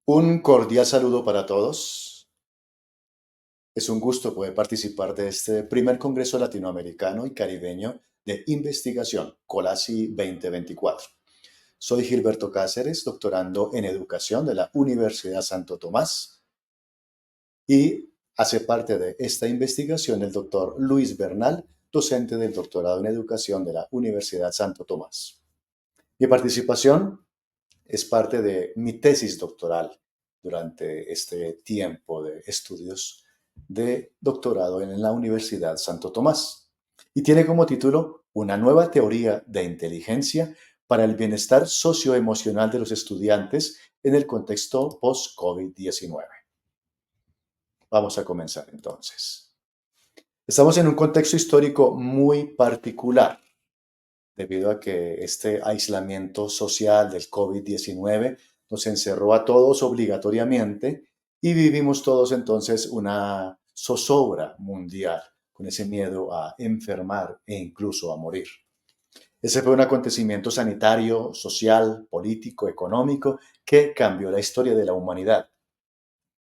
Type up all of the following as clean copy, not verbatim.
Un cordial saludo para todos. Es un gusto poder participar de este primer Congreso Latinoamericano y Caribeño de Investigación, COLASI 2024. Soy Gilberto Cáceres, doctorando en Educación de la Universidad Santo Tomás, y hace parte de esta investigación el doctor Luis Bernal, docente del doctorado en Educación de la Universidad Santo Tomás. Mi participación es parte de mi tesis doctoral durante este tiempo de estudios de doctorado en la Universidad Santo Tomás. Y tiene como título Una nueva teoría de inteligencia para el bienestar socioemocional de los estudiantes en el contexto post-COVID-19. Vamos a comenzar entonces. Estamos en un contexto histórico muy particular debido a que este aislamiento social del COVID-19 nos encerró a todos obligatoriamente y vivimos todos entonces una zozobra mundial con ese miedo a enfermar e incluso a morir. Ese fue un acontecimiento sanitario, social, político, económico que cambió la historia de la humanidad.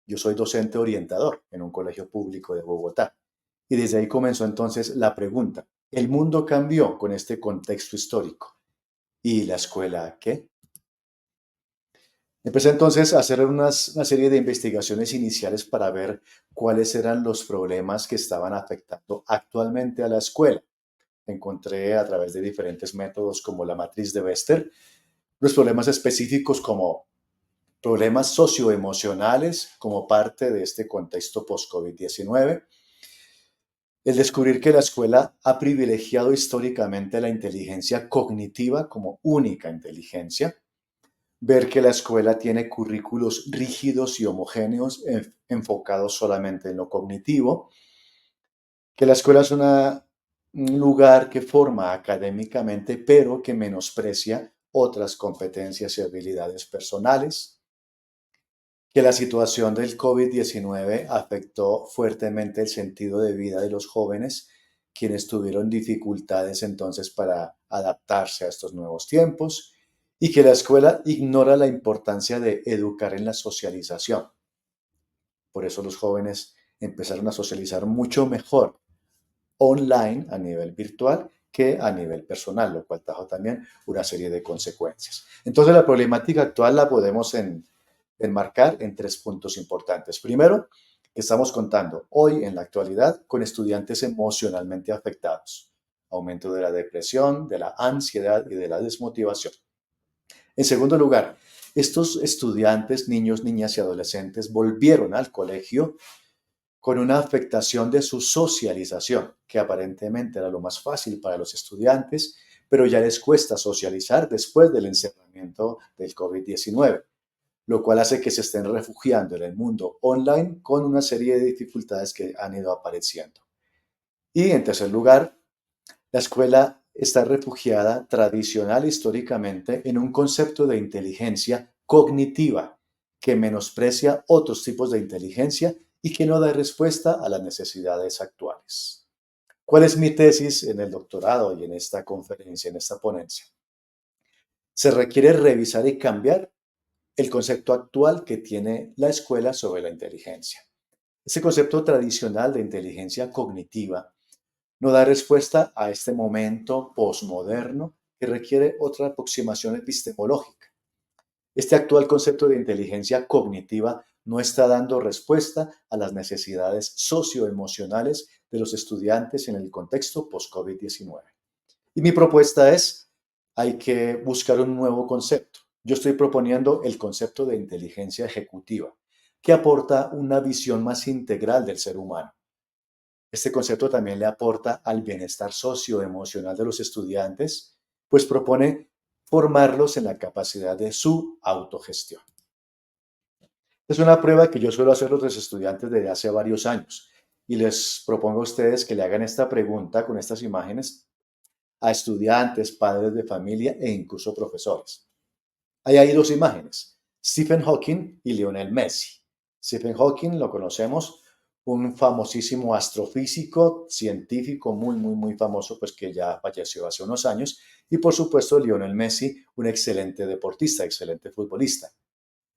Yo soy docente orientador en un colegio público de Bogotá. Y desde ahí comenzó entonces la pregunta. ¿El mundo cambió con este contexto histórico? ¿Y la escuela qué? Empecé entonces a hacer una serie de investigaciones iniciales para ver cuáles eran los problemas que estaban afectando actualmente a la escuela. Encontré a través de diferentes métodos como la matriz de Wester los problemas específicos como problemas socioemocionales como parte de este contexto post-COVID-19. El descubrir que la escuela ha privilegiado históricamente la inteligencia cognitiva como única inteligencia. Ver que la escuela tiene currículos rígidos y homogéneos enfocados solamente en lo cognitivo. Que la escuela es un lugar que forma académicamente, pero que menosprecia otras competencias y habilidades personales. Que la situación del COVID-19 afectó fuertemente el sentido de vida de los jóvenes, quienes tuvieron dificultades entonces para adaptarse a estos nuevos tiempos, y que la escuela ignora la importancia de educar en la socialización. Por eso los jóvenes empezaron a socializar mucho mejor online a nivel virtual que a nivel personal, lo cual trajo también una serie de consecuencias. Entonces la problemática actual la podemos enmarcar en tres puntos importantes. Primero, que estamos contando hoy en la actualidad con estudiantes emocionalmente afectados, aumento de la depresión, de la ansiedad y de la desmotivación. En segundo lugar, estos estudiantes, niños, niñas y adolescentes volvieron al colegio con una afectación de su socialización, que aparentemente era lo más fácil para los estudiantes, pero ya les cuesta socializar después del encerramiento del COVID-19, lo cual hace que se estén refugiando en el mundo online con una serie de dificultades que han ido apareciendo. Y en tercer lugar, la escuela está refugiada tradicional históricamente en un concepto de inteligencia cognitiva que menosprecia otros tipos de inteligencia y que no da respuesta a las necesidades actuales. ¿Cuál es mi tesis en el doctorado y en esta conferencia, en esta ponencia? Se requiere revisar y cambiar el concepto actual que tiene la escuela sobre la inteligencia. Ese concepto tradicional de inteligencia cognitiva no da respuesta a este momento posmoderno que requiere otra aproximación epistemológica. Este actual concepto de inteligencia cognitiva no está dando respuesta a las necesidades socioemocionales de los estudiantes en el contexto post-COVID-19. Y mi propuesta es, hay que buscar un nuevo concepto. Yo estoy proponiendo el concepto de inteligencia ejecutiva, que aporta una visión más integral del ser humano. Este concepto también le aporta al bienestar socioemocional de los estudiantes, pues propone formarlos en la capacidad de su autogestión. Es una prueba que yo suelo hacer a los estudiantes desde hace varios años y les propongo a ustedes que le hagan esta pregunta con estas imágenes a estudiantes, padres de familia e incluso profesores. Hay ahí dos imágenes, Stephen Hawking y Lionel Messi. Stephen Hawking lo conocemos, un famosísimo astrofísico, científico muy famoso, pues que ya falleció hace unos años. Y por supuesto Lionel Messi, un excelente deportista, excelente futbolista.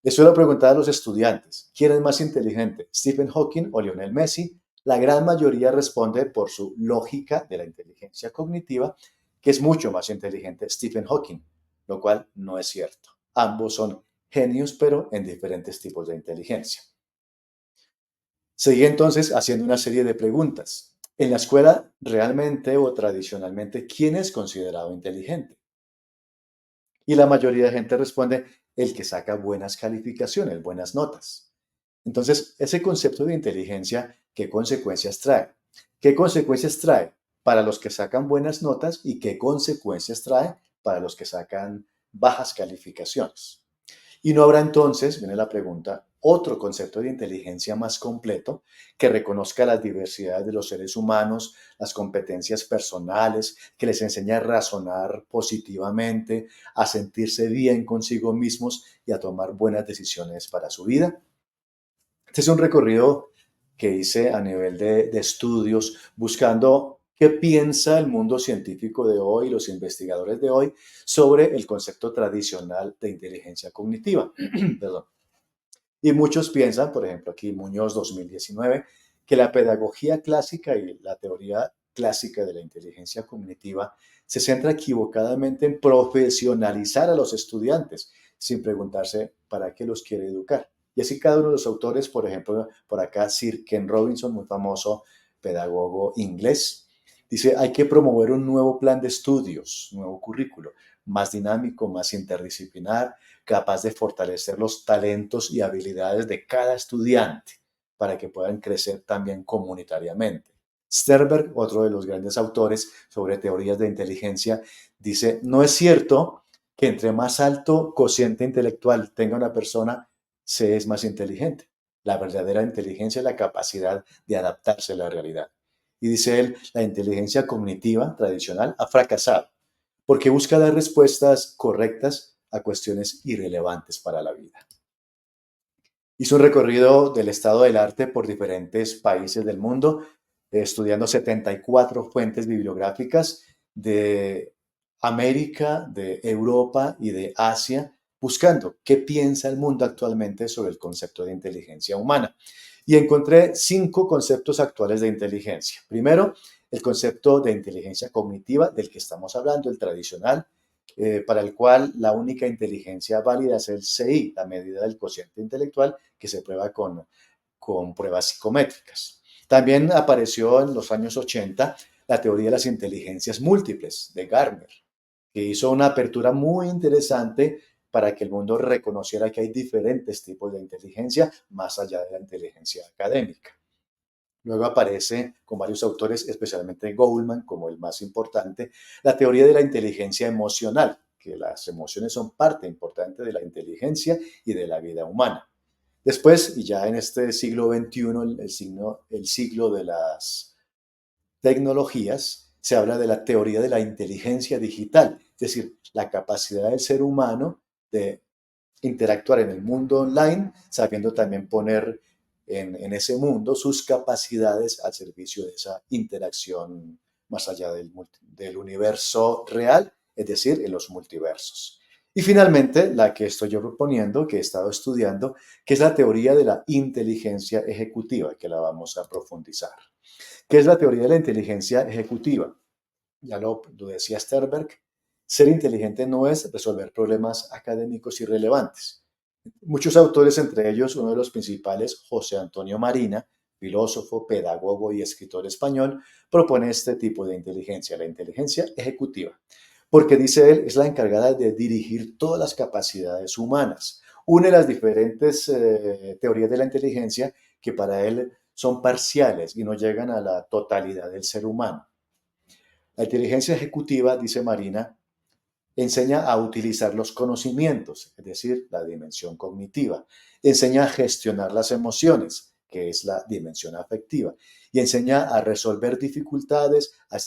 Les suelo preguntar a los estudiantes, ¿quién es más inteligente, Stephen Hawking o Lionel Messi? La gran mayoría responde por su lógica de la inteligencia cognitiva, que es mucho más inteligente Stephen Hawking, lo cual no es cierto. Ambos son genios, pero en diferentes tipos de inteligencia. Seguí entonces haciendo una serie de preguntas. En la escuela, realmente o tradicionalmente, ¿quién es considerado inteligente? Y la mayoría de gente responde el que saca buenas calificaciones, buenas notas. Entonces, ese concepto de inteligencia, ¿qué consecuencias trae? ¿Qué consecuencias trae para los que sacan buenas notas y qué consecuencias trae para los que sacan bajas calificaciones? Y no habrá entonces, viene la pregunta, otro concepto de inteligencia más completo que reconozca las diversidades de los seres humanos, las competencias personales, que les enseñe a razonar positivamente, a sentirse bien consigo mismos y a tomar buenas decisiones para su vida. Este es un recorrido que hice a nivel de estudios, buscando qué piensa el mundo científico de hoy, los investigadores de hoy, sobre el concepto tradicional de inteligencia cognitiva. Perdón. Y muchos piensan, por ejemplo, aquí Muñoz 2019, que la pedagogía clásica y la teoría clásica de la inteligencia cognitiva se centra equivocadamente en profesionalizar a los estudiantes, sin preguntarse para qué los quiere educar. Y así cada uno de los autores, por ejemplo, por acá Sir Ken Robinson, muy famoso pedagogo inglés, dice, hay que promover un nuevo plan de estudios, un nuevo currículo, más dinámico, más interdisciplinar, capaz de fortalecer los talentos y habilidades de cada estudiante para que puedan crecer también comunitariamente. Sternberg, otro de los grandes autores sobre teorías de inteligencia, dice, no es cierto que entre más alto cociente intelectual tenga una persona, se es más inteligente. La verdadera inteligencia es la capacidad de adaptarse a la realidad. Y dice él, la inteligencia cognitiva tradicional ha fracasado porque busca dar respuestas correctas a cuestiones irrelevantes para la vida. Hizo un recorrido del estado del arte por diferentes países del mundo, estudiando 74 fuentes bibliográficas de América, de Europa y de Asia, buscando qué piensa el mundo actualmente sobre el concepto de inteligencia humana. Y encontré 5 conceptos actuales de inteligencia. Primero, el concepto de inteligencia cognitiva del que estamos hablando, el tradicional, para el cual la única inteligencia válida es el CI, la medida del cociente intelectual, que se prueba con pruebas psicométricas. También apareció en los años 80 la teoría de las inteligencias múltiples de Gardner, que hizo una apertura muy interesante para que el mundo reconociera que hay diferentes tipos de inteligencia más allá de la inteligencia académica. Luego aparece con varios autores, especialmente Goldman como el más importante, la teoría de la inteligencia emocional, que las emociones son parte importante de la inteligencia y de la vida humana. Después, y ya en este siglo XXI, el siglo de las tecnologías, se habla de la teoría de la inteligencia digital, es decir, la capacidad del ser humano de interactuar en el mundo online, sabiendo también poner en ese mundo sus capacidades al servicio de esa interacción más allá del universo real, es decir, en los multiversos. Y finalmente, la que estoy yo proponiendo, que he estado estudiando, que es la teoría de la inteligencia ejecutiva, que la vamos a profundizar. ¿Qué es la teoría de la inteligencia ejecutiva? Ya lo decía Sternberg, ser inteligente no es resolver problemas académicos irrelevantes. Muchos autores, entre ellos uno de los principales, José Antonio Marina, filósofo, pedagogo y escritor español, propone este tipo de inteligencia, la inteligencia ejecutiva, porque dice él, es la encargada de dirigir todas las capacidades humanas. Une las diferentes teorías de la inteligencia que para él son parciales y no llegan a la totalidad del ser humano. La inteligencia ejecutiva, dice Marina, enseña a utilizar los conocimientos, es decir, la dimensión cognitiva. Enseña a gestionar las emociones, que es la dimensión afectiva. Y enseña a resolver dificultades, a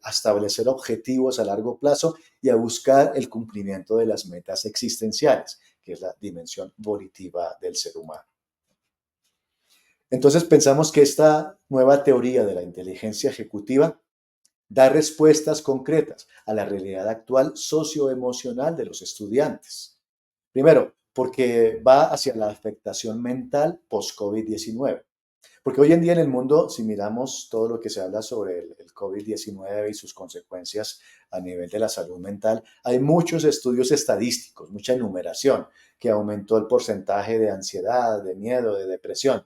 establecer objetivos a largo plazo y a buscar el cumplimiento de las metas existenciales, que es la dimensión volitiva del ser humano. Entonces pensamos que esta nueva teoría de la inteligencia ejecutiva da respuestas concretas a la realidad actual socioemocional de los estudiantes. Primero, porque va hacia la afectación mental post-COVID-19. Porque hoy en día en el mundo, si miramos todo lo que se habla sobre el COVID-19 y sus consecuencias a nivel de la salud mental, hay muchos estudios estadísticos, mucha enumeración, que aumentó el porcentaje de ansiedad, de miedo, de depresión,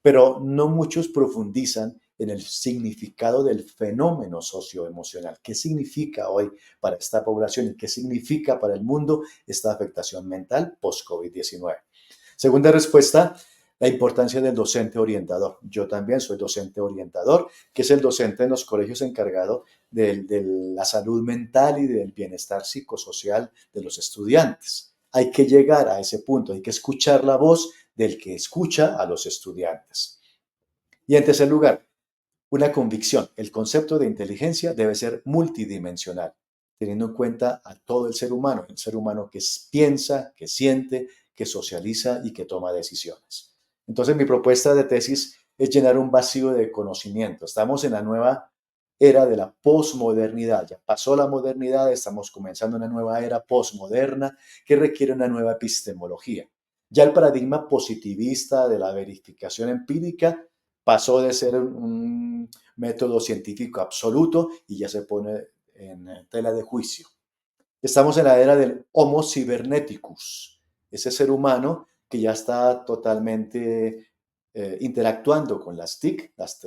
pero no muchos profundizan en el significado del fenómeno socioemocional. ¿Qué significa hoy para esta población y qué significa para el mundo esta afectación mental post-COVID-19? Segunda respuesta, la importancia del docente orientador. Yo también soy docente orientador, que es el docente en los colegios encargado de la salud mental y del bienestar psicosocial de los estudiantes. Hay que llegar a ese punto, hay que escuchar la voz del que escucha a los estudiantes. Y en tercer lugar, una convicción. El concepto de inteligencia debe ser multidimensional, teniendo en cuenta a todo el ser humano que piensa, que siente, que socializa y que toma decisiones. Entonces, mi propuesta de tesis es llenar un vacío de conocimiento. Estamos en la nueva era de la posmodernidad. Ya pasó la modernidad, estamos comenzando una nueva era posmoderna que requiere una nueva epistemología. Ya el paradigma positivista de la verificación empírica pasó de ser un método científico absoluto y ya se pone en tela de juicio. Estamos en la era del Homo cyberneticus, ese ser humano que ya está totalmente interactuando con las TIC, las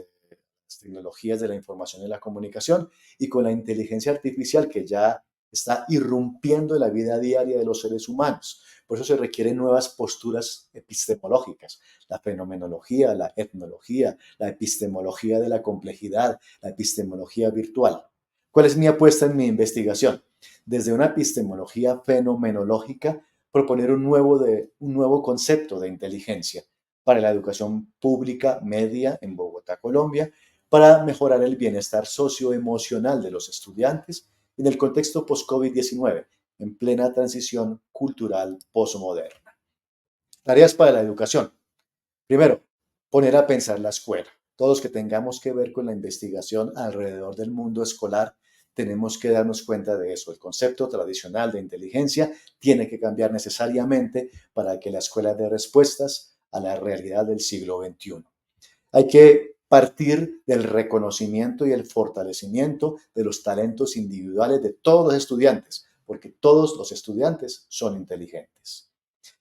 tecnologías de la información y la comunicación, y con la inteligencia artificial que ya está irrumpiendo en la vida diaria de los seres humanos. Por eso se requieren nuevas posturas epistemológicas, la fenomenología, la etnología, la epistemología de la complejidad, la epistemología virtual. ¿Cuál es mi apuesta en mi investigación? Desde una epistemología fenomenológica, proponer un nuevo concepto de inteligencia para la educación pública media en Bogotá, Colombia, para mejorar el bienestar socioemocional de los estudiantes en el contexto post-COVID-19, en plena transición cultural postmoderna. Tareas para la educación. Primero, poner a pensar la escuela. Todos que tengamos que ver con la investigación alrededor del mundo escolar, tenemos que darnos cuenta de eso. El concepto tradicional de inteligencia tiene que cambiar necesariamente para que la escuela dé respuestas a la realidad del siglo XXI. Hay que partir del reconocimiento y el fortalecimiento de los talentos individuales de todos los estudiantes, porque todos los estudiantes son inteligentes.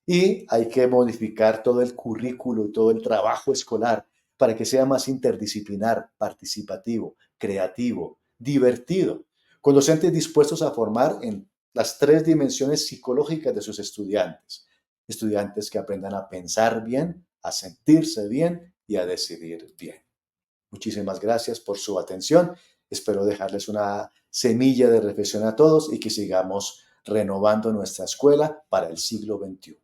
Y hay que modificar todo el currículo y todo el trabajo escolar para que sea más interdisciplinar, participativo, creativo, divertido, con docentes dispuestos a formar en las tres dimensiones psicológicas de sus estudiantes. Estudiantes que aprendan a pensar bien, a sentirse bien y a decidir bien. Muchísimas gracias por su atención. Espero dejarles una semilla de reflexión a todos y que sigamos renovando nuestra escuela para el siglo XXI.